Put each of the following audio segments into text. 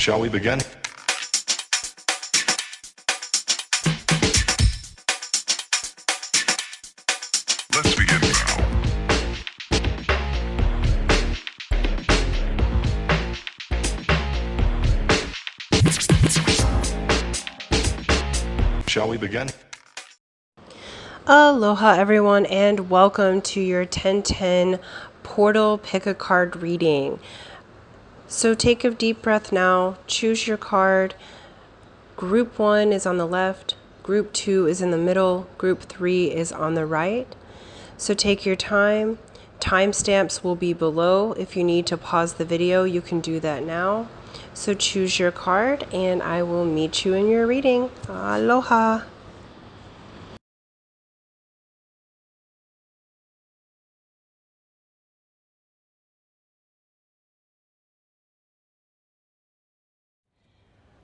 Shall we begin? Let's begin now. Shall we begin? Aloha everyone, and welcome to your 1010 portal pick a card reading. So take a deep breath now, choose your card. Group 1 is on the left, group 2 is in the middle, group 3 is on the right. So take your time. Timestamps will be below. If you need to pause the video, you can do that now. So choose your card and I will meet you in your reading. Aloha.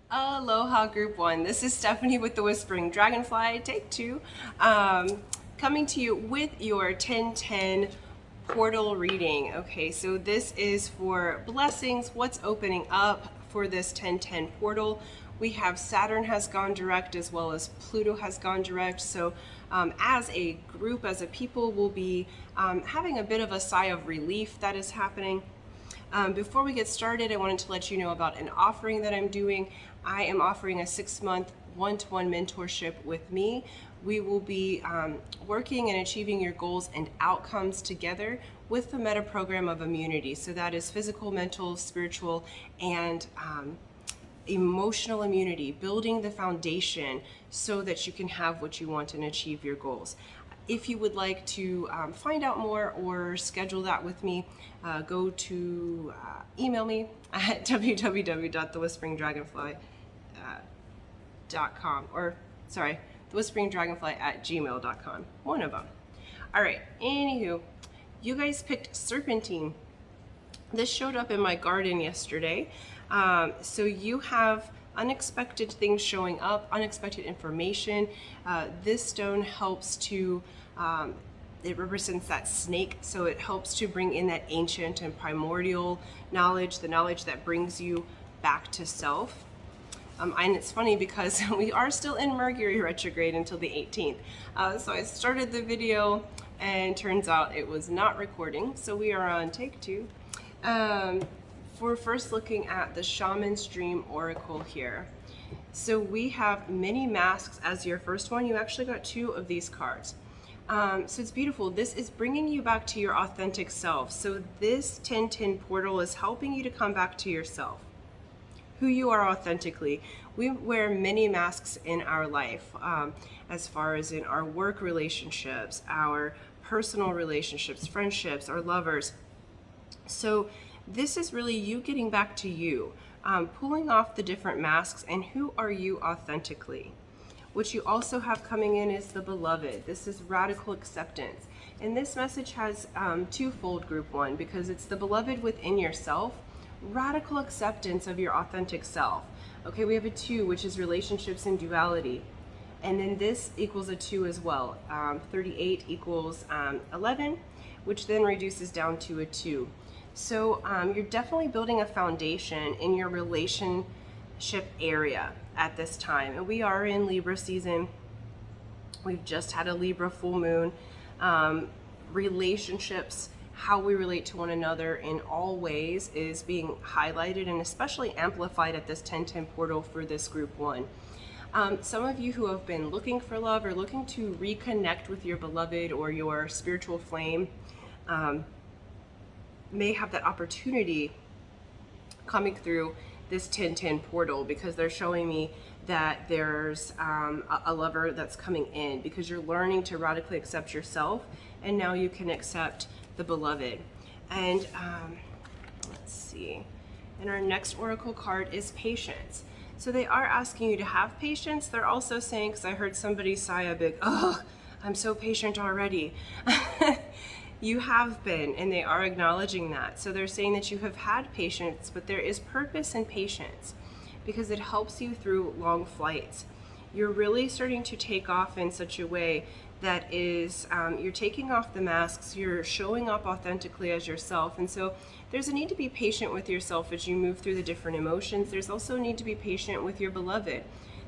Aloha Group 1. This is Stephanie with the Whispering Dragonfly, take 2, coming to you with your 1010 portal reading. Okay, so this is for blessings, what's opening up for this 1010 portal. We have Saturn has gone direct as well as Pluto has gone direct. So as a group, as a people, we'll be having a bit of a sigh of relief that is happening. Before we get started, I wanted to let you know about an offering that I'm doing. I am offering a 6-month one-to-one mentorship with me. We will be working and achieving your goals and outcomes together with the meta program of immunity. So that is physical, mental, spiritual, and emotional immunity, building the foundation so that you can have what you want and achieve your goals. If you would like to find out more or schedule that with me, go to email me at www.thewhisperingdragonfly.com or sorry, thewhisperingdragonfly@gmail.com. One of them. All right. Anywho, you guys picked serpentine. This showed up in my garden yesterday. So you have unexpected things showing up, unexpected information. This stone helps to, it represents that snake, so it helps to bring in that ancient and primordial knowledge, the knowledge that brings you back to self. And it's funny because we are still in Mercury retrograde until the 18th. So I started the video and turns out it was not recording. So we are on take 2. We're first looking at the Shaman's Dream Oracle here. So we have many masks as your first one. You actually got 2 of these cards. So it's beautiful. This is bringing you back to your authentic self. So this 1010 portal is helping you to come back to yourself, who you are authentically. We wear many masks in our life, as far as in our work relationships, our personal relationships, friendships, our lovers. So this is really you getting back to you, pulling off the different masks and who are you authentically. What you also have coming in is the beloved. This is radical acceptance. And this message has twofold, Group 1, because it's the beloved within yourself, radical acceptance of your authentic self. Okay, we have a 2, which is relationships and duality. And then this equals a 2 as well. 38 equals 11, which then reduces down to a 2. So you're definitely building a foundation in your relationship area at this time. And we are in Libra season. We've just had a Libra full moon. Relationships, how we relate to one another in all ways is being highlighted and especially amplified at this 1010 portal for this Group 1. Some of you who have been looking for love or looking to reconnect with your beloved or your spiritual flame, may have that opportunity coming through this 1010 portal, because they're showing me that there's a lover that's coming in because you're learning to radically accept yourself, and now you can accept the beloved. And let's see, and our next oracle card is patience. So they are asking you to have patience. They're also saying, because I heard somebody sigh a big, oh, I'm so patient already. You have been, and they are acknowledging that. So they're saying that you have had patience, but there is purpose in patience because it helps you through long flights. You're really starting to take off in such a way that is, you're taking off the masks, you're showing up authentically as yourself. And so there's a need to be patient with yourself as you move through the different emotions. There's also a need to be patient with your beloved.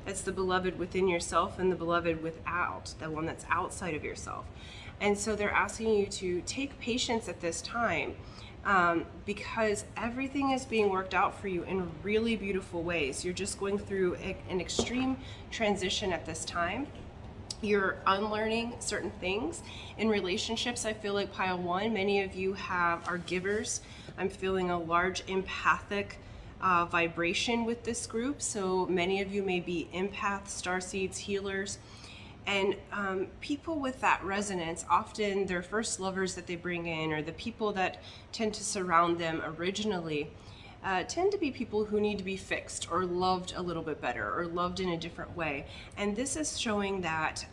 That's the beloved within yourself and the beloved without, the one that's outside of yourself. And so they're asking you to take patience at this time, because everything is being worked out for you in really beautiful ways. You're just going through an extreme transition at this time. You're unlearning certain things in relationships. I feel like pile one, many of you are givers. I'm feeling a large empathic vibration with this group. So many of you may be empaths, starseeds, healers. And people with that resonance, often their first lovers that they bring in, or the people that tend to surround them originally, tend to be people who need to be fixed or loved a little bit better or loved in a different way. And this is showing that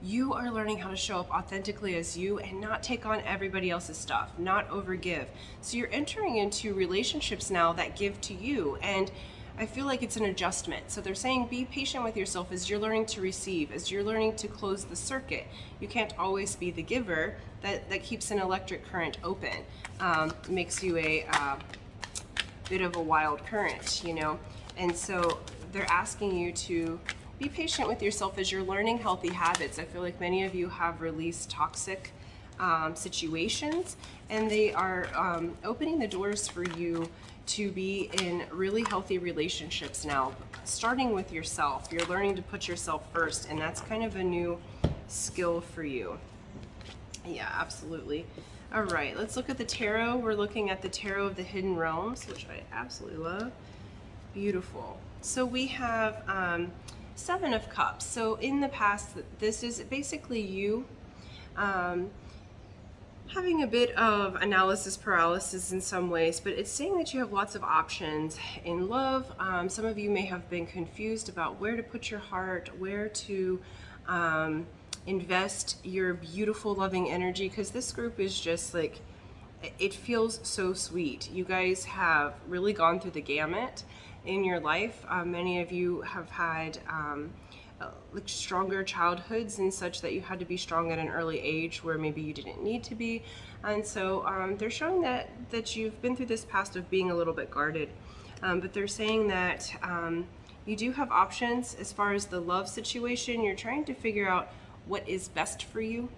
you are learning how to show up authentically as you and not take on everybody else's stuff, not overgive. So you're entering into relationships now that give to you, and I feel like it's an adjustment. So they're saying be patient with yourself as you're learning to receive, as you're learning to close the circuit. You can't always be the giver. That keeps an electric current open. Makes you a bit of a wild current, you know? And so they're asking you to be patient with yourself as you're learning healthy habits. I feel like many of you have released toxic situations, and they are opening the doors for you to be in really healthy relationships now, starting with yourself. You're learning to put yourself first, and that's kind of a new skill for you. Yeah, absolutely. All right, let's look at the tarot. We're looking at the Tarot of the Hidden Realms, which I absolutely love. Beautiful. So we have Seven of Cups. So in the past, this is basically you having a bit of analysis paralysis in some ways, but it's saying that you have lots of options in love. Some of you may have been confused about where to put your heart, where to invest your beautiful, loving energy, because this group is just like, it feels so sweet. You guys have really gone through the gamut in your life. Many of you have had like stronger childhoods and such that you had to be strong at an early age where maybe you didn't need to be. And so they're showing that you've been through this past of being a little bit guarded. But they're saying that you do have options as far as the love situation. You're trying to figure out what is best for you.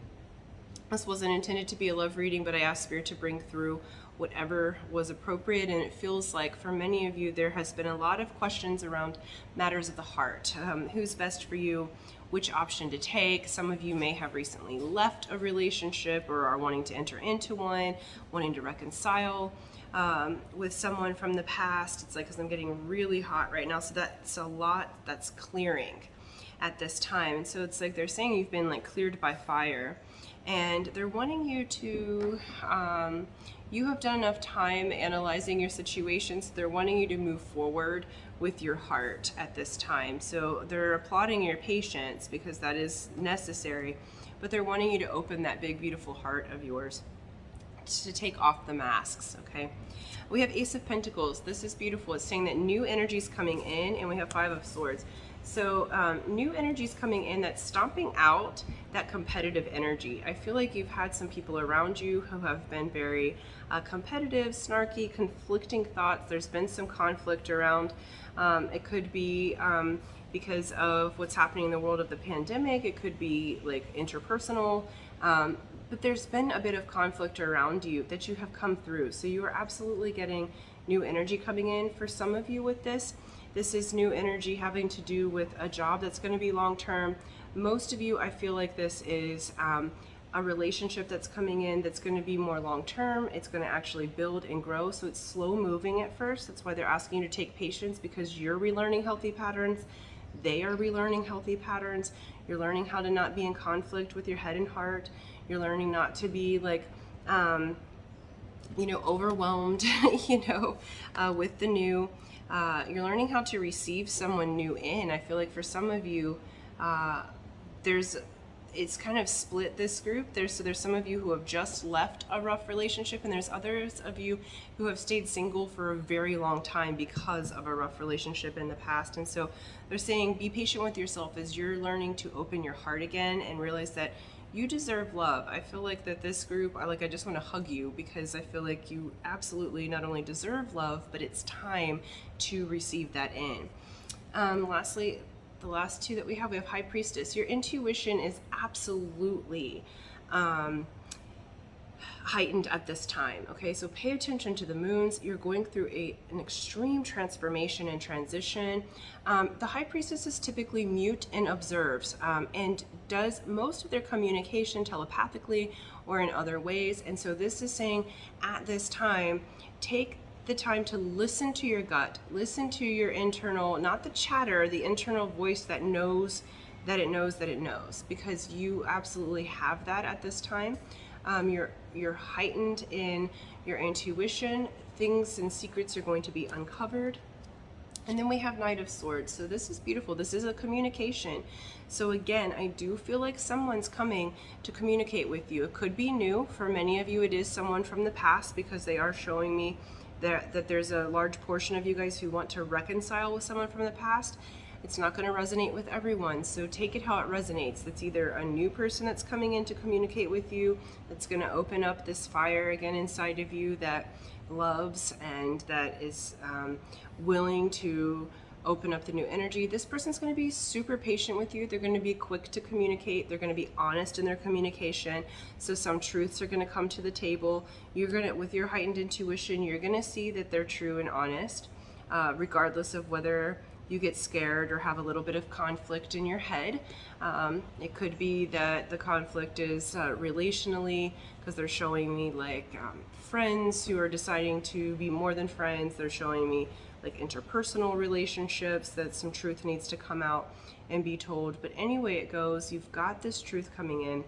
This wasn't intended to be a love reading, but I asked Spirit to bring through whatever was appropriate, and it feels like for many of you there has been a lot of questions around matters of the heart. Who's best for you, which option to take. Some of you may have recently left a relationship or are wanting to enter into one, wanting to reconcile with someone from the past. It's like, because I'm getting really hot right now, so that's a lot that's clearing at this time. And so it's like they're saying you've been like cleared by fire, and they're wanting you to you have done enough time analyzing your situations. They're wanting you to move forward with your heart at this time. So they're applauding your patience because that is necessary, but they're wanting you to open that big, beautiful heart of yours to take off the masks, okay? We have Ace of Pentacles. This is beautiful. It's saying that new energy is coming in, and we have Five of Swords. So new energy is coming in that's stomping out that competitive energy. I feel like you've had some people around you who have been very competitive, snarky, conflicting thoughts. There's been some conflict around. It could be because of what's happening in the world of the pandemic. It could be like interpersonal. But there's been a bit of conflict around you that you have come through. So you are absolutely getting new energy coming in. For some of you with this, this is new energy having to do with a job that's going to be long-term. Most of you, I feel like this is a relationship that's coming in that's going to be more long-term. It's going to actually build and grow. So it's slow moving at first. That's why they're asking you to take patience, because you're relearning healthy patterns. They are relearning healthy patterns. You're learning how to not be in conflict with your head and heart. You're learning not to be like, you know, overwhelmed, you know, with the new. You're learning how to receive someone new in. I feel like for some of you, there's it's kind of split this group. There's some of you who have just left a rough relationship, and there's others of you who have stayed single for a very long time because of a rough relationship in the past. And so they're saying be patient with yourself as you're learning to open your heart again and realize that you deserve love. I feel like that this group, I just want to hug you, because I feel like you absolutely not only deserve love, but it's time to receive that in. Lastly, the last two that we have High Priestess. Your intuition is absolutely heightened at this time. Okay, so pay attention to the moons. You're going through an extreme transformation and transition. The High Priestess is typically mute and observes, and does most of their communication telepathically or in other ways. And so this is saying at this time, take the time to listen to your gut, listen to your internal, not the chatter, the internal voice that knows that it knows that it knows, because you absolutely have that at this time. You're heightened in your intuition. Things and secrets are going to be uncovered. And then we have Knight of Swords. So this is beautiful. This is a communication. So again, I do feel like someone's coming to communicate with you. It could be new. For many of you, it is someone from the past, because they are showing me that there's a large portion of you guys who want to reconcile with someone from the past. It's not going to resonate with everyone, so take it how it resonates. It's either a new person that's coming in to communicate with you, that's going to open up this fire again inside of you that loves and that is willing to open up the new energy. This person's going to be super patient with you. They're going to be quick to communicate. They're going to be honest in their communication. So some truths are going to come to the table. You're going to, with your heightened intuition, you're going to see that they're true and honest, regardless of whether you get scared or have a little bit of conflict in your head. It could be that the conflict is relationally, because they're showing me friends who are deciding to be more than friends. They're showing me interpersonal relationships, that some truth needs to come out and be told. But anyway it goes, you've got this truth coming in.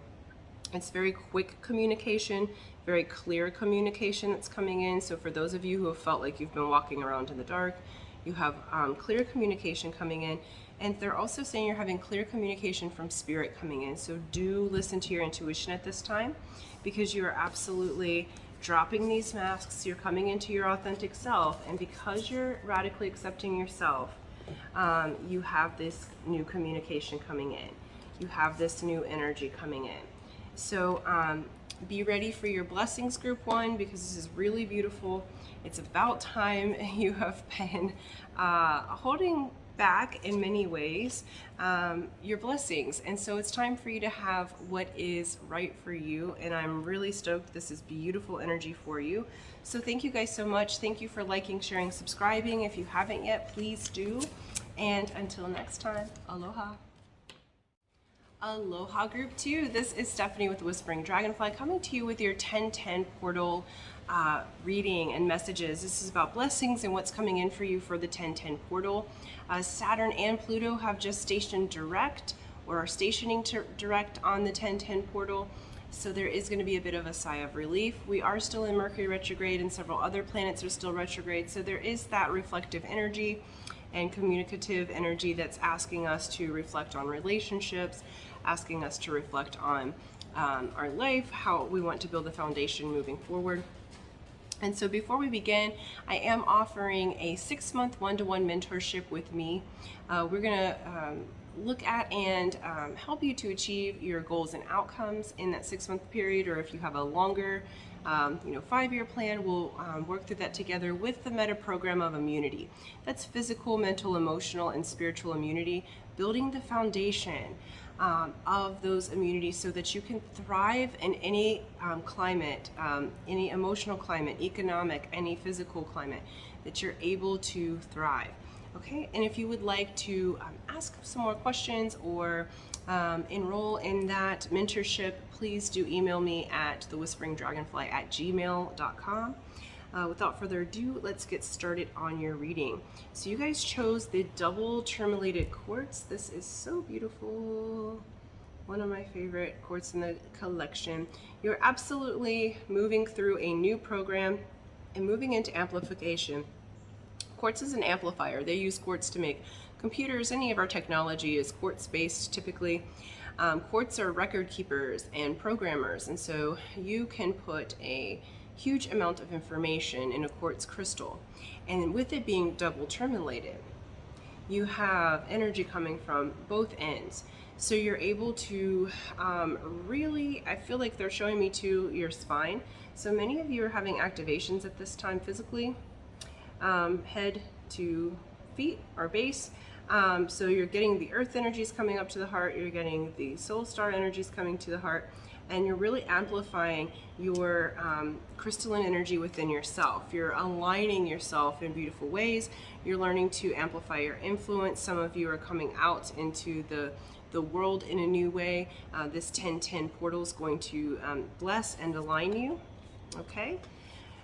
It's very quick communication, very clear communication that's coming in. So for those of you who have felt like you've been walking around in the dark, you have clear communication coming in. And they're also saying you're having clear communication from spirit coming in. So do listen to your intuition at this time, because you are absolutely dropping these masks. You're coming into your authentic self. And because you're radically accepting yourself, you have this new communication coming in. You have this new energy coming in. So be ready for your blessings group 1, because this is really beautiful. It's about time. You have been holding back in many ways your blessings, and so it's time for you to have what is right for you. And I'm really stoked. This is beautiful energy for you. So thank you guys so much. Thank you for liking, sharing, subscribing. If you haven't yet, please do. And until next time, aloha. Aloha group 2. This is Stephanie with the Whispering Dragonfly, coming to you with your 1010 portal reading and messages. This is about blessings and what's coming in for you for the 1010 portal. Saturn and Pluto have just stationed direct, or are stationing direct on the 1010 portal. So there is going to be a bit of a sigh of relief. We are still in Mercury retrograde, and several other planets are still retrograde. So there is that reflective energy and communicative energy that's asking us to reflect on relationships, asking us to reflect on our life, how we want to build a foundation moving forward. And so before we begin, I am offering a 6-month one-to-one mentorship with me. We're gonna look at and help you to achieve your goals and outcomes in that 6-month period, or if you have a longer 5-year plan, we'll work through that together with the meta program of immunity. That's physical, mental, emotional, and spiritual immunity, building the foundation of those immunities so that you can thrive in any climate, any emotional climate, economic, any physical climate, that you're able to thrive. Okay, and if you would like to ask some more questions or enroll in that mentorship, please do email me at thewhisperingdragonfly@gmail.com. Without further ado, let's get started on your reading. So you guys chose the double tourmalated quartz. This is so beautiful. One of my favorite quartz in the collection. You're absolutely moving through a new program and moving into amplification. Quartz is an amplifier. They use quartz to make computers. Any of our technology is quartz based typically. Quartz are record keepers and programmers, and so you can put a huge amount of information in a quartz crystal, and with it being double terminated, you have energy coming from both ends. So you're able to really, I feel like they're showing me to your spine. So many of you are having activations at this time physically, head to feet or base. So you're getting the earth energies coming up to the heart, you're getting the soul star energies coming to the heart, and you're really amplifying your crystalline energy within yourself. You're aligning yourself in beautiful ways. You're learning to amplify your influence. Some of you are coming out into the world in a new way. This 1010 portal is going to bless and align you. Okay?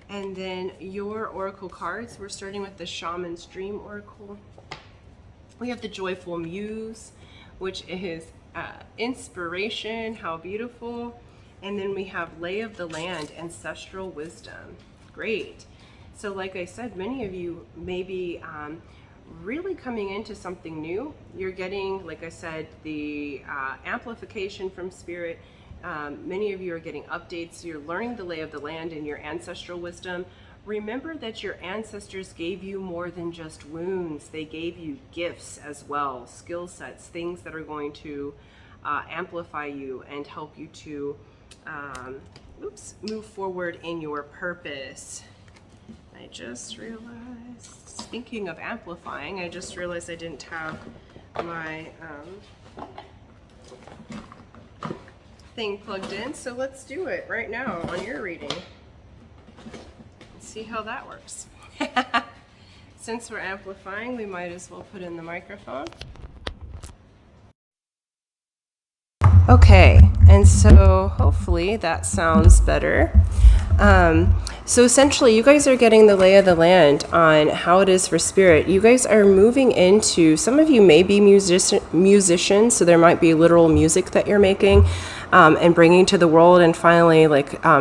And then your oracle cards, we're starting with the Shaman's Dream Oracle. We have the Joyful Muse, which is inspiration, how beautiful. And then we have Lay of the Land, Ancestral Wisdom. Great. So like I said, many of you may be really coming into something new. You're getting, like I said, the amplification from spirit. Many of you are getting updates. You're learning the lay of the land and your ancestral wisdom. Remember that your ancestors gave you more than just wounds. They gave you gifts as well, skill sets, things that are going to amplify you and help you to move forward in your purpose. I just realized, speaking of amplifying, I just realized I didn't have my thing plugged in, so let's do it right now on your reading. See how that works. Since we're amplifying, we might as well put in the microphone. Okay, and so hopefully that sounds better. So essentially, you guys are getting the lay of the land on how it is for spirit. You guys are moving into, some of you may be musicians, so there might be literal music that you're making and bringing to the world and finally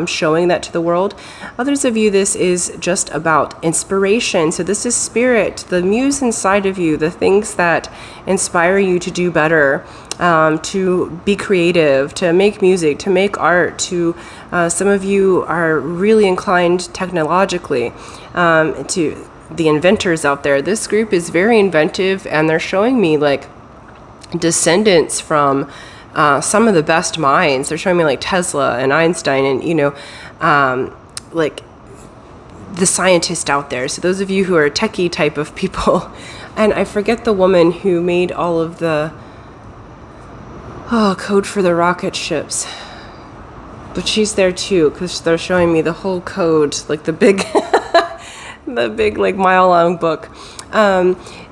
showing that to the world. Others of you, this is just about inspiration. So this is spirit, the muse inside of you, the things that inspire you to do better, to be creative, to make music, to make art, to some of you are really inclined technologically, to the inventors out there. This group is very inventive, and they're showing me like descendants from some of the best minds. They're showing me like Tesla and Einstein and, like the scientists out there. So those of you who are techie type of people, and I forget the woman who made all of the code for the rocket ships. But she's there too, because they're showing me the whole code, like the big, the big like mile-long book.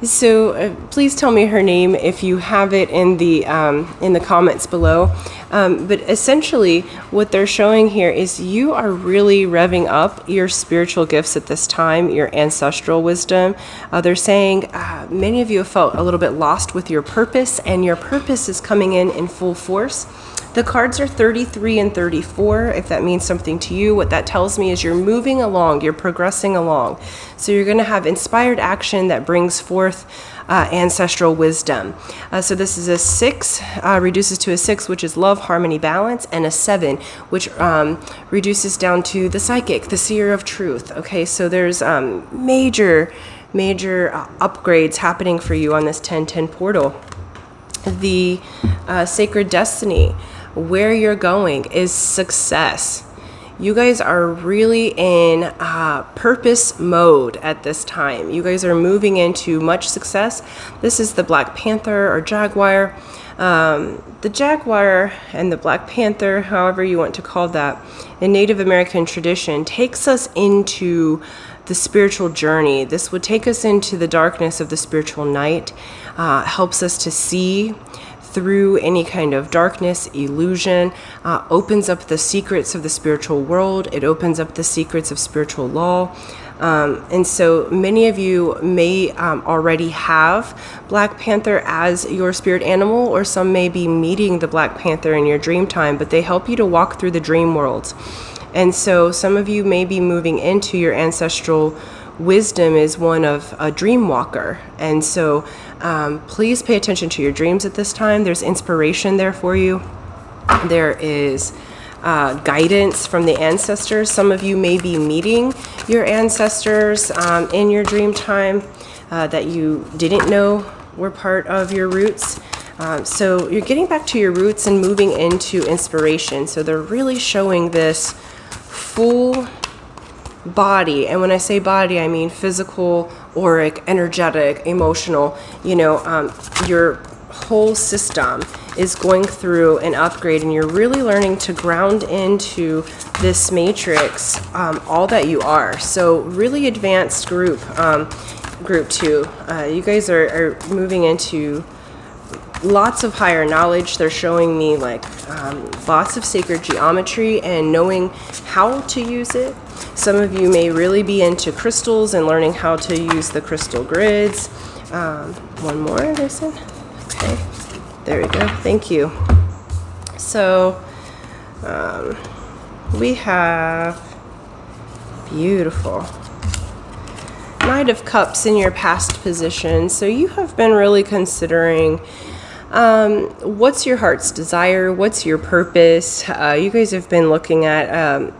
So please tell me her name if you have it in the comments below. But essentially, what they're showing here is you are really revving up your spiritual gifts at this time, your ancestral wisdom. They're saying many of you have felt a little bit lost with your purpose, and your purpose is coming in full force. The cards are 33 and 34, if that means something to you. What that tells me is you're moving along, you're progressing along. So you're going to have inspired action that brings forth ancestral wisdom. So this is a 6, reduces to a 6, which is love, harmony, balance, and a 7, which reduces down to the psychic, the seer of truth. Okay, so there's major upgrades happening for you on this 1010 portal. The sacred destiny, where you're going, is success. You guys are really in purpose mode at this time. You guys are moving into much success. This is the Black Panther or Jaguar. The Jaguar and the Black Panther, however you want to call that, in Native American tradition, takes us into the spiritual journey. This would take us into the darkness of the spiritual night, helps us to see through any kind of darkness, illusion, opens up the secrets of the spiritual world. It opens up the secrets of spiritual law. And so many of you may already have Black Panther as your spirit animal, or some may be meeting the Black Panther in your dream time, but they help you to walk through the dream worlds. And so some of you may be moving into your ancestral wisdom is one of a dream walker. And so please pay attention to your dreams at this time. There's inspiration there for you. There is guidance from the ancestors. Some of you may be meeting your ancestors in your dream time that you didn't know were part of your roots. So you're getting back to your roots and moving into inspiration. So they're really showing this full body. And when I say body, I mean physical, auric, energetic, emotional. Your whole system is going through an upgrade, and you're really learning to ground into this matrix, all that you are. So really advanced group 2. You guys are moving into lots of higher knowledge. They're showing me lots of sacred geometry and knowing how to use it. Some of you may really be into crystals and learning how to use the crystal grids. One more, listen. Okay, there we go. Thank you. So we have beautiful Knight of Cups in your past position. So you have been really considering what's your heart's desire, what's your purpose. You guys have been looking at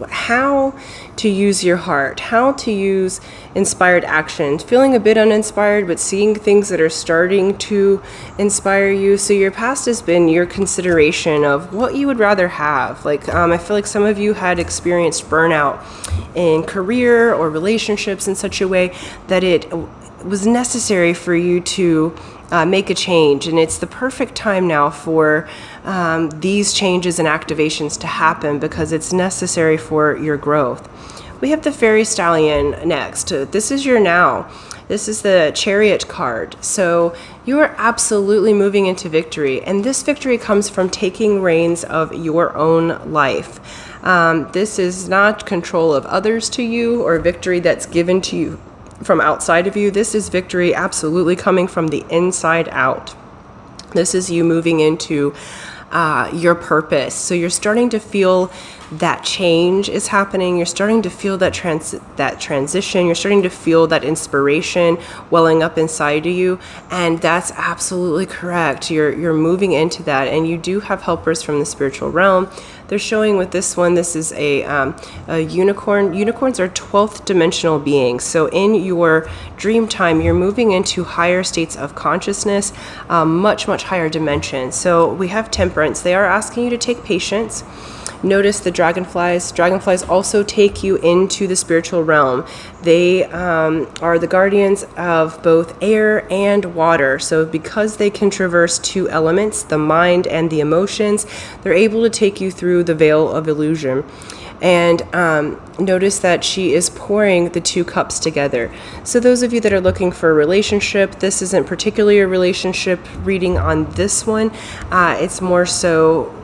how to use your heart, how to use inspired action, feeling a bit uninspired, but seeing things that are starting to inspire you. So your past has been your consideration of what you would rather have. I feel like some of you had experienced burnout in career or relationships in such a way that it was necessary for you to make a change, and it's the perfect time now for these changes and activations to happen because it's necessary for your growth. We have the Fairy Stallion next. This is your now. This is the Chariot card. So you are absolutely moving into victory, and this victory comes from taking reins of your own life. This is not control of others to you or victory that's given to you from outside of you. This is victory absolutely coming from the inside out. This is you moving into your purpose. So you're starting to feel that change is happening. You're starting to feel that transition. You're starting to feel that inspiration welling up inside of you, and that's absolutely correct. You're moving into that, and you do have helpers from the spiritual realm. They're showing with this one, this is a unicorn. Unicorns are 12th dimensional beings. So in your dream time, you're moving into higher states of consciousness, much, much higher dimensions. So we have temperance. They are asking you to take patience. Notice the dragonflies. Dragonflies also take you into the spiritual realm. They are the guardians of both air and water. So because they can traverse two elements, the mind and the emotions, they're able to take you through the veil of illusion. And notice that she is pouring the 2 cups together. So those of you that are looking for a relationship, this isn't particularly a relationship reading on this one. It's more so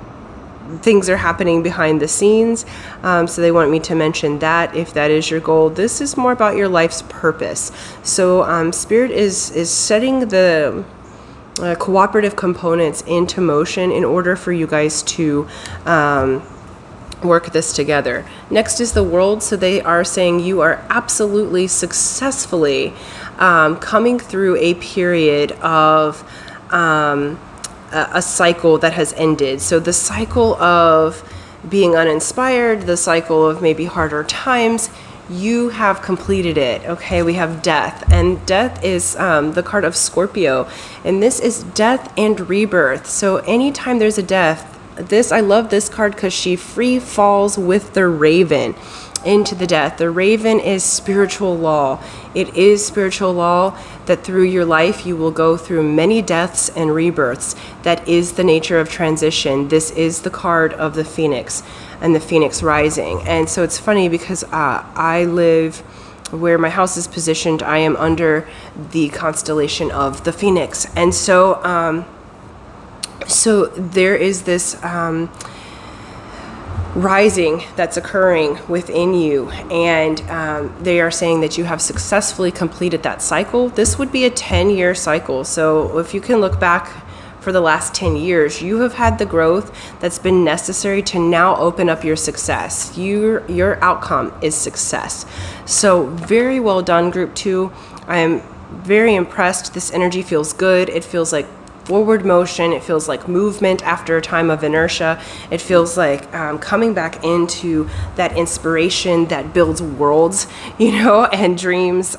things are happening behind the scenes, so they want me to mention that if that is your goal. This is more about your life's purpose. So Spirit is setting the cooperative components into motion in order for you guys to work this together. Next is the World. So they are saying you are absolutely successfully coming through a period of a cycle that has ended. So the cycle of being uninspired, the cycle of maybe harder times, you have completed it. Okay, we have Death, and Death is the card of Scorpio, and this is death and rebirth. So anytime there's a death, I love this card because she free falls with the raven into the death. The raven is spiritual law. It is spiritual law that through your life you will go through many deaths and rebirths. That is the nature of transition. This is the card of the Phoenix and the Phoenix rising. And so it's funny because I live where my house is positioned. I am under the constellation of the Phoenix. And so so there is this rising that's occurring within you, and they are saying that you have successfully completed that cycle. This would be a 10-year cycle. So if you can look back for the last 10 years, you have had the growth that's been necessary to now open up your success. Your outcome is success. So very well done, group 2. I am very impressed. This energy feels good. It feels like forward motion. It feels like movement after a time of inertia. It feels like coming back into that inspiration that builds worlds, and dreams.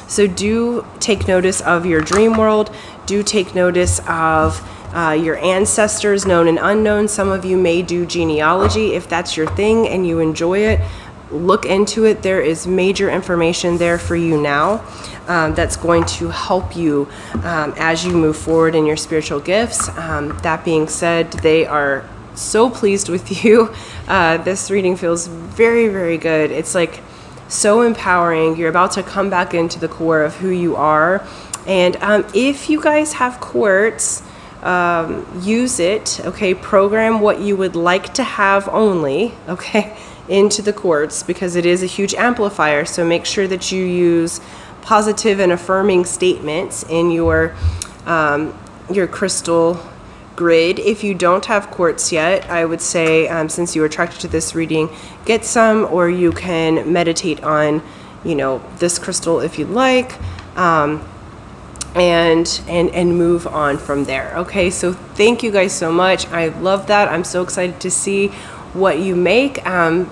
So do take notice of your dream world. Do take notice of your ancestors, known and unknown. Some of you may do genealogy if that's your thing and you enjoy it. Look into it. There is major information there for you now that's going to help you as you move forward in your spiritual gifts. That being said, they are so pleased with you. This reading feels very, very good. It's like so empowering. You're about to come back into the core of who you are. And if you guys have quartz, use it, okay? Program what you would like to have only, okay, into the quartz, because it is a huge amplifier. So make sure that you use positive and affirming statements in your crystal grid. If you don't have quartz yet, I would say, since you were attracted to this reading, get some, or you can meditate on, this crystal if you'd like, and move on from there. Okay, so thank you guys so much. I love that. I'm so excited to see what you make.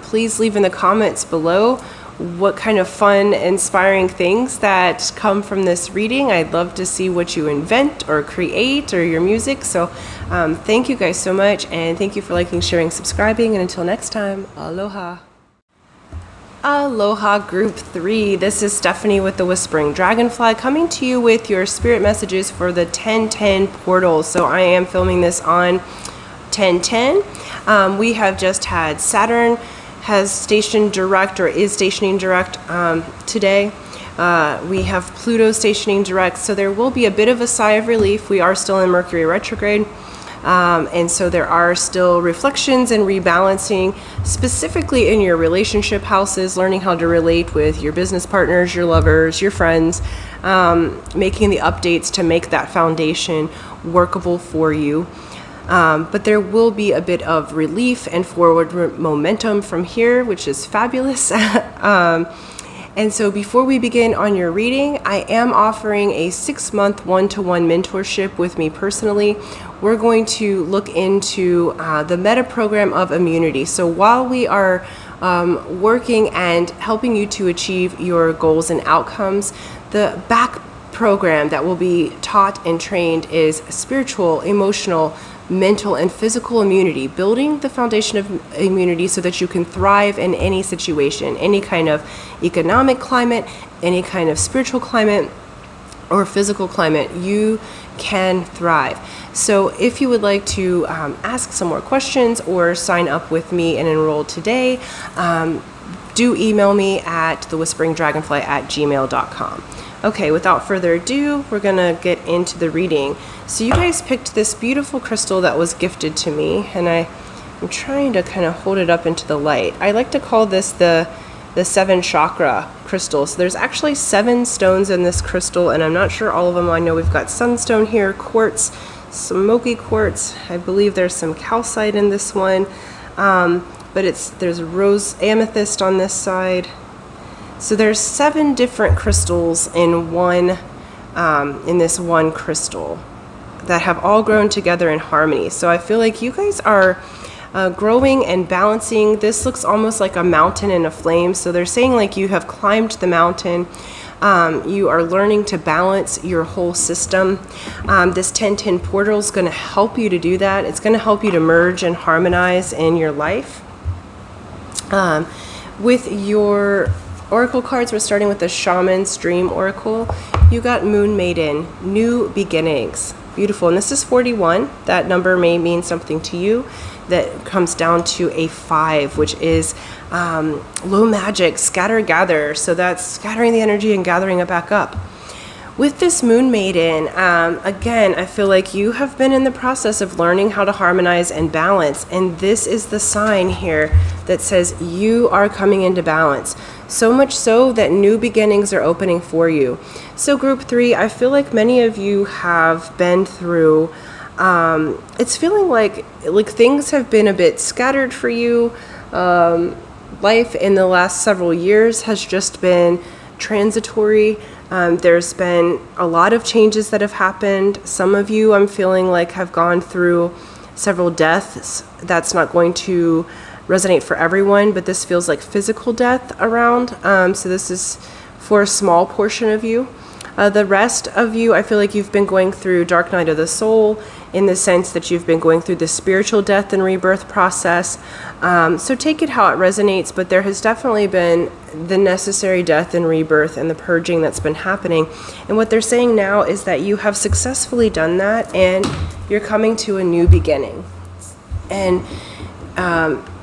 Please leave in the comments below what kind of fun, inspiring things that come from this reading. I'd love to see what you invent or create, or your music. So thank you guys so much, and thank you for liking, sharing, subscribing, and until next time, aloha. Aloha, group 3. This is Stephanie with the Whispering Dragonfly, coming to you with your spirit messages for the 1010 portal. So I am filming this on 1010. We have just had Saturn has stationed direct, or is stationing direct today. We have Pluto stationing direct, so there will be a bit of a sigh of relief. We are still in Mercury retrograde, and so there are still reflections and rebalancing, specifically in your relationship houses, learning how to relate with your business partners, your lovers, your friends, making the updates to make that foundation workable for you. But there will be a bit of relief and forward momentum from here, which is fabulous. And so before we begin on your reading, I am offering a 6-month one-to-one mentorship with me personally. We're going to look into the meta program of immunity. So while we are working and helping you to achieve your goals and outcomes, the back program that will be taught and trained is spiritual, emotional, mental, and physical immunity, building the foundation of immunity so that you can thrive in any situation, any kind of economic climate, any kind of spiritual climate, or physical climate. You can thrive. So if you would like to ask some more questions or sign up with me and enroll today, do email me at thewhisperingdragonfly@gmail.com. Okay, without further ado, we're gonna get into the reading. So you guys picked this beautiful crystal that was gifted to me, and I'm trying to kind of hold it up into the light. I like to call this the 7 chakra crystal. So there's actually 7 stones in this crystal, and I'm not sure all of them. I know we've got sunstone here, quartz, smoky quartz. I believe there's some calcite in this one, but there's rose amethyst on this side. So there's 7 different crystals in this one crystal that have all grown together in harmony. So I feel like you guys are growing and balancing. This looks almost like a mountain in a flame. So they're saying like you have climbed the mountain. You are learning to balance your whole system. This 1010 portal is going to help you to do that. It's going to help you to merge and harmonize in your life. With your oracle cards, we're starting with the Shaman's Dream Oracle. You got Moon Maiden, New Beginnings. Beautiful. And this is 41. That number may mean something to you. That comes down to a 5, which is low magic, scatter, gather. So that's scattering the energy and gathering it back up. With this Moon Maiden, again, I feel like you have been in the process of learning how to harmonize and balance. And this is the sign here that says you are coming into balance. So much so that new beginnings are opening for you. So group 3, I feel like many of you have been through It's feeling like things have been a bit scattered for you. Life in the last several years has just been transitory. There's been a lot of changes that have happened. Some of you, I'm feeling like, have gone through several deaths. That's not going to resonate for everyone, but this feels like physical death around. So this is for a small portion of you. The rest of you, I feel like you've been going through dark night of the soul, in the sense that you've been going through the spiritual death and rebirth process. So take it how it resonates, but there has definitely been the necessary death and rebirth and the purging that's been happening. And what they're saying now is that you have successfully done that, and you're coming to a new beginning. And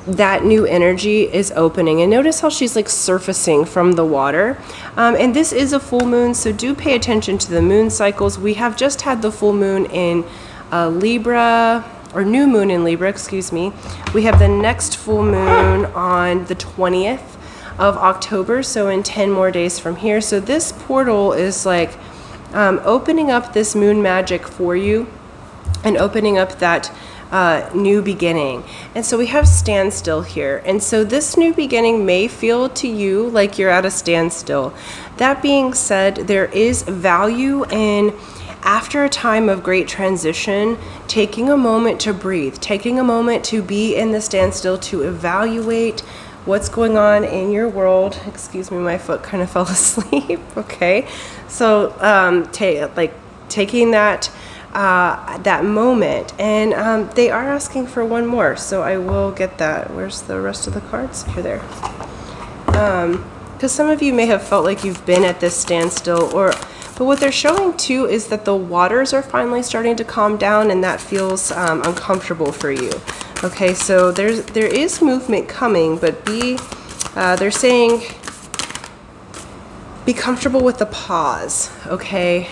that new energy is opening. And notice how she's like surfacing from the water. And this is a full moon, so do pay attention to the moon cycles. We have just had the full moon in Libra, or new moon in Libra, excuse me. We have the next full moon on the 20th of October, so in 10 more days from here. So this portal is like opening up this moon magic for you and opening up that new beginning. And so we have standstill here. And so this new beginning may feel to you like you're at a standstill. That being said, there is value in, after a time of great transition, taking a moment to breathe, taking a moment to be in the standstill, to evaluate what's going on in your world. Excuse me, my foot kind of fell asleep. Okay. So taking that moment, and they are asking for one more, so I will get that. Where's the rest of the cards? Here, there. Because some of you may have felt like you've been at this standstill, but what they're showing too is that the waters are finally starting to calm down, and that feels uncomfortable for you. Okay, so there is movement coming, but they're saying be comfortable with the pause, okay?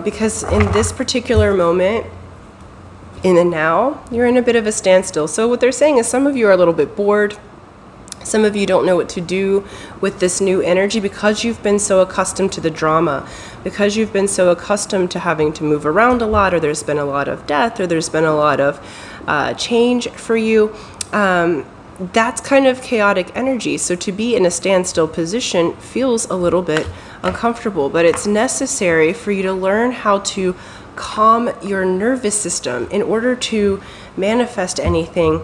Because in this particular moment, in the now, you're in a bit of a standstill. So what they're saying is some of you are a little bit bored. Some of you don't know what to do with this new energy because you've been so accustomed to the drama, because you've been so accustomed to having to move around a lot, or there's been a lot of death, or there's been a lot of change for you. That's kind of chaotic energy. So to be in a standstill position feels a little bit uncomfortable, but it's necessary for you to learn how to calm your nervous system in order to manifest anything,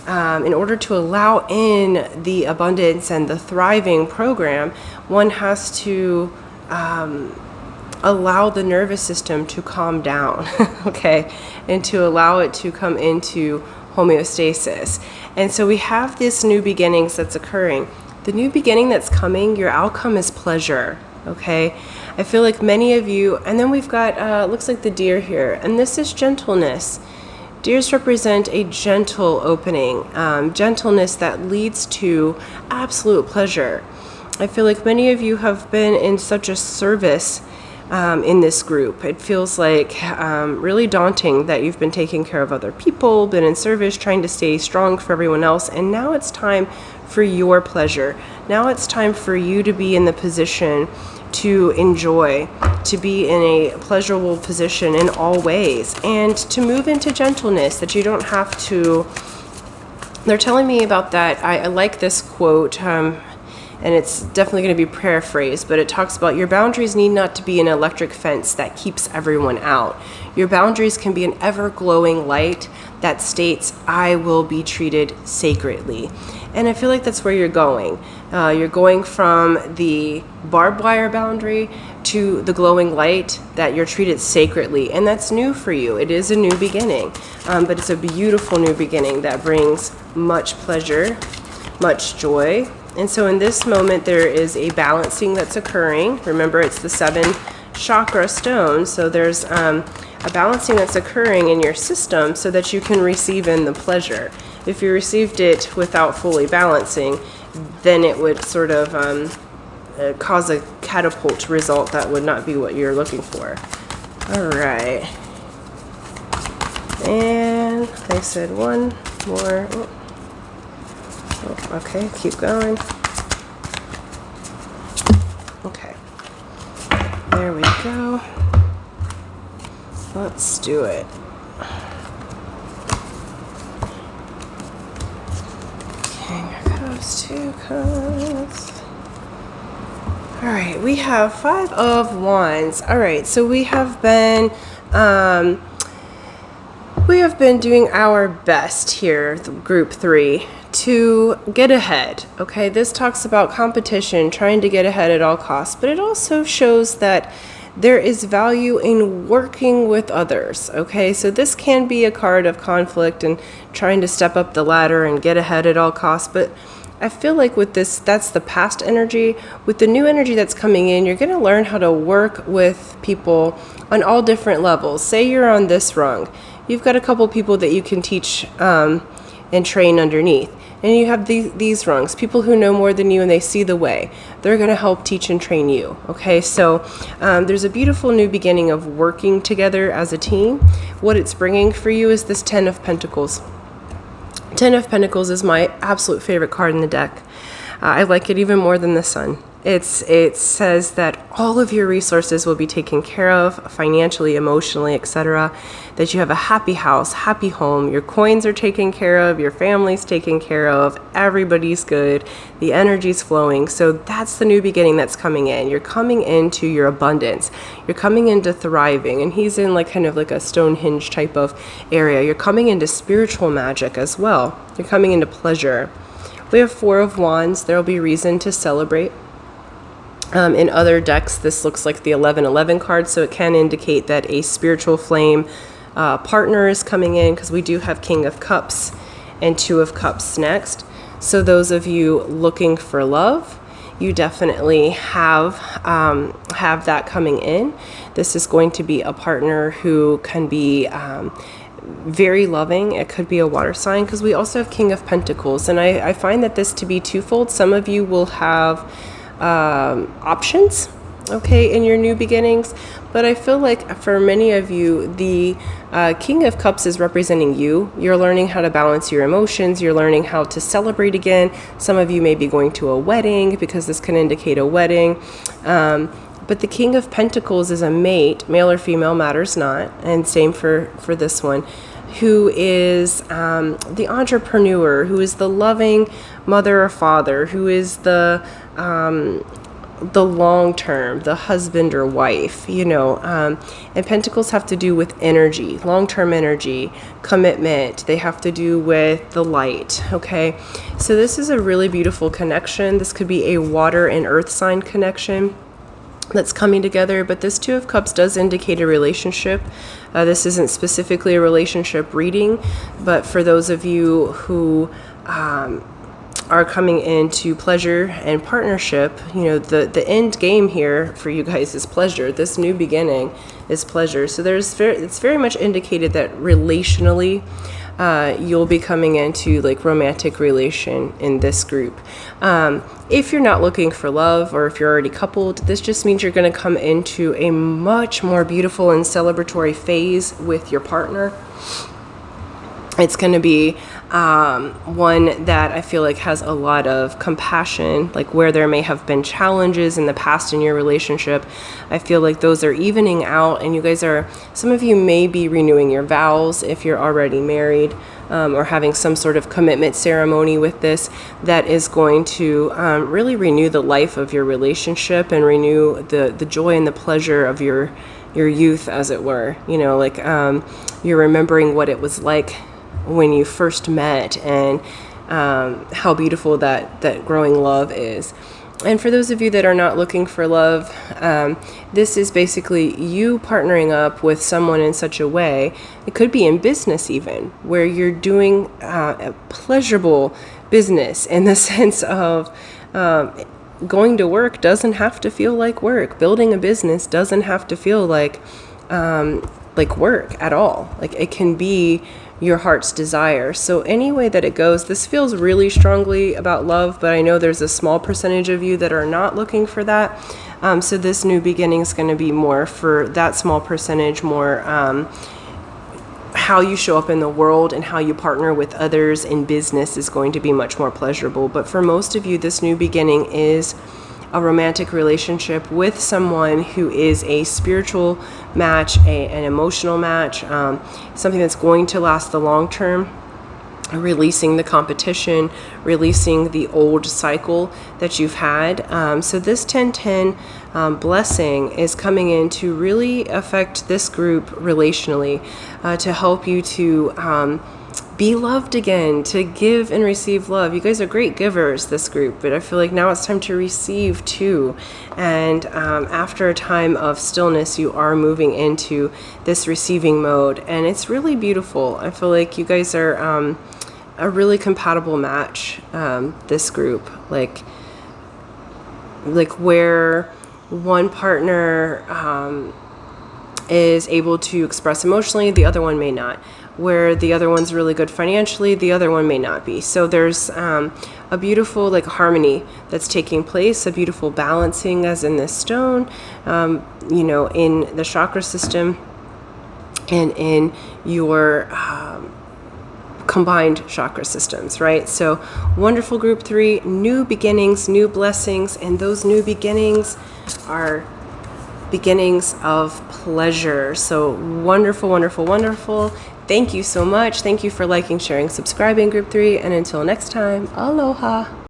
in order to allow in the abundance and the thriving program. One has to allow the nervous system to calm down, okay, and to allow it to come into homeostasis. And so we have this new beginnings that's occurring. The new beginning that's coming, your outcome is pleasure, okay? I feel like many of you, and then we've got, looks like the deer here, and this is gentleness. Deers represent a gentle opening, gentleness that leads to absolute pleasure. I feel like many of you have been in such a service in this group. It feels like really daunting that you've been taking care of other people, been in service, trying to stay strong for everyone else, and now it's time for your pleasure. Now it's time for you to be in the position to enjoy, to be in a pleasurable position in all ways, and to move into gentleness, that you don't have to. They're telling me about that. I like this quote, and it's definitely going to be paraphrased, but it talks about your boundaries need not to be an electric fence that keeps everyone out. Your boundaries can be an ever-glowing light that states, I will be treated sacredly. And I feel like that's where you're going. You're going from the barbed wire boundary to the glowing light that you're treated sacredly. And that's new for you. It is a new beginning, but it's a beautiful new beginning that brings much pleasure, much joy. And so in this moment, there is a balancing that's occurring. Remember, it's the 7 chakra stone. So there's a balancing that's occurring in your system so that you can receive in the pleasure. If you received it without fully balancing, then it would sort of cause a catapult result that would not be what you're looking for. All right. And they said one more. Oh, okay, keep going. Okay. There we go. Let's do it. those 2 cards. All right, we have 5 of Wands. All right, so we have been doing our best here, group 3, to get ahead. Okay, this talks about competition, trying to get ahead at all costs, but it also shows that there is value in working with others. Okay, so this can be a card of conflict and trying to step up the ladder and get ahead at all costs, but I feel like with this, that's the past energy. With the new energy that's coming in, you're going to learn how to work with people on all different levels. Say you're on this rung. You've got a couple people that you can teach and train underneath. And you have these rungs, people who know more than you and they see the way. They're going to help teach and train you. Okay, so there's a beautiful new beginning of working together as a team. What it's bringing for you is this 10 of Pentacles. 10 of Pentacles is my absolute favorite card in the deck. I like it even more than the Sun. It says that all of your resources will be taken care of financially, emotionally, etc. That you have a happy house, happy home, your coins are taken care of, your family's taken care of, everybody's good, the energy's flowing. So that's the new beginning that's coming in. You're coming into your abundance. You're coming into thriving. And he's in like kind of like a Stonehenge type of area. You're coming into spiritual magic as well. You're coming into pleasure. We have 4 of Wands. There'll be reason to celebrate. In other decks, this looks like the 1111 card, so it can indicate that a spiritual flame partner is coming in, because we do have King of Cups and 2 of Cups next. So those of you looking for love, you definitely have that coming in. This is going to be a partner who can be very loving. It could be a water sign, because we also have King of Pentacles, and I find that this to be twofold. Some of you will have options, okay, in your new beginnings, but I feel like for many of you, the King of Cups is representing you. You're learning how to balance your emotions. You're learning how to celebrate again. Some of you may be going to a wedding, because this can indicate a wedding. But the King of Pentacles is a mate, male or female matters not, and same for this one, who is the entrepreneur, who is the loving mother or father, who is the long term, the husband or wife, and Pentacles have to do with energy, long-term energy, commitment. They have to do with the light. Okay, so this is a really beautiful connection. This could be a water and earth sign connection that's coming together, but this 2 of Cups does indicate a relationship. This isn't specifically a relationship reading, but for those of you who are coming into pleasure and partnership, the end game here for you guys is pleasure. This new beginning is pleasure. So it's very much indicated that relationally, you'll be coming into like romantic relation in this group. If you're not looking for love, or if you're already coupled, this just means you're going to come into a much more beautiful and celebratory phase with your partner. It's going to be one that I feel like has a lot of compassion, like where there may have been challenges in the past in your relationship. I feel like those are evening out, and you guys some of you may be renewing your vows if you're already married, or having some sort of commitment ceremony with this that is going to really renew the life of your relationship and renew the joy and the pleasure of your youth, as it were. You're remembering what it was like when you first met, and how beautiful that growing love is. And for those of you that are not looking for love, this is basically you partnering up with someone in such a way, it could be in business even, where you're doing a pleasurable business in the sense of going to work doesn't have to feel like work. Building a business doesn't have to feel like work at all. Like, it can be your heart's desire. So any way that it goes, this feels really strongly about love, but I know there's a small percentage of you that are not looking for that. So this new beginning is going to be more for that small percentage, more how you show up in the world and how you partner with others in business is going to be much more pleasurable. But for most of you, this new beginning is a romantic relationship with someone who is a spiritual match, an emotional match, something that's going to last the long term. releasing the competition, releasing the old cycle that you've had. So this 10-10 blessing is coming in to really affect this group relationally, to help you to be loved again, to give and receive love. You guys are great givers, this group, but I feel like now it's time to receive too. And after a time of stillness, you are moving into this receiving mode, and it's really beautiful. I feel like you guys are a really compatible match, this group, like where one partner is able to express emotionally, the other one may not. Where the other one's really good financially, the other one may not be. So there's a beautiful like harmony that's taking place, a beautiful balancing as in this stone, you know, in the chakra system and in your combined chakra systems, right? So wonderful group 3, new beginnings, new blessings, and those new beginnings are beginnings of pleasure. So wonderful, wonderful, wonderful. Thank you so much. Thank you for liking, sharing, subscribing, group 3, and until next time, aloha.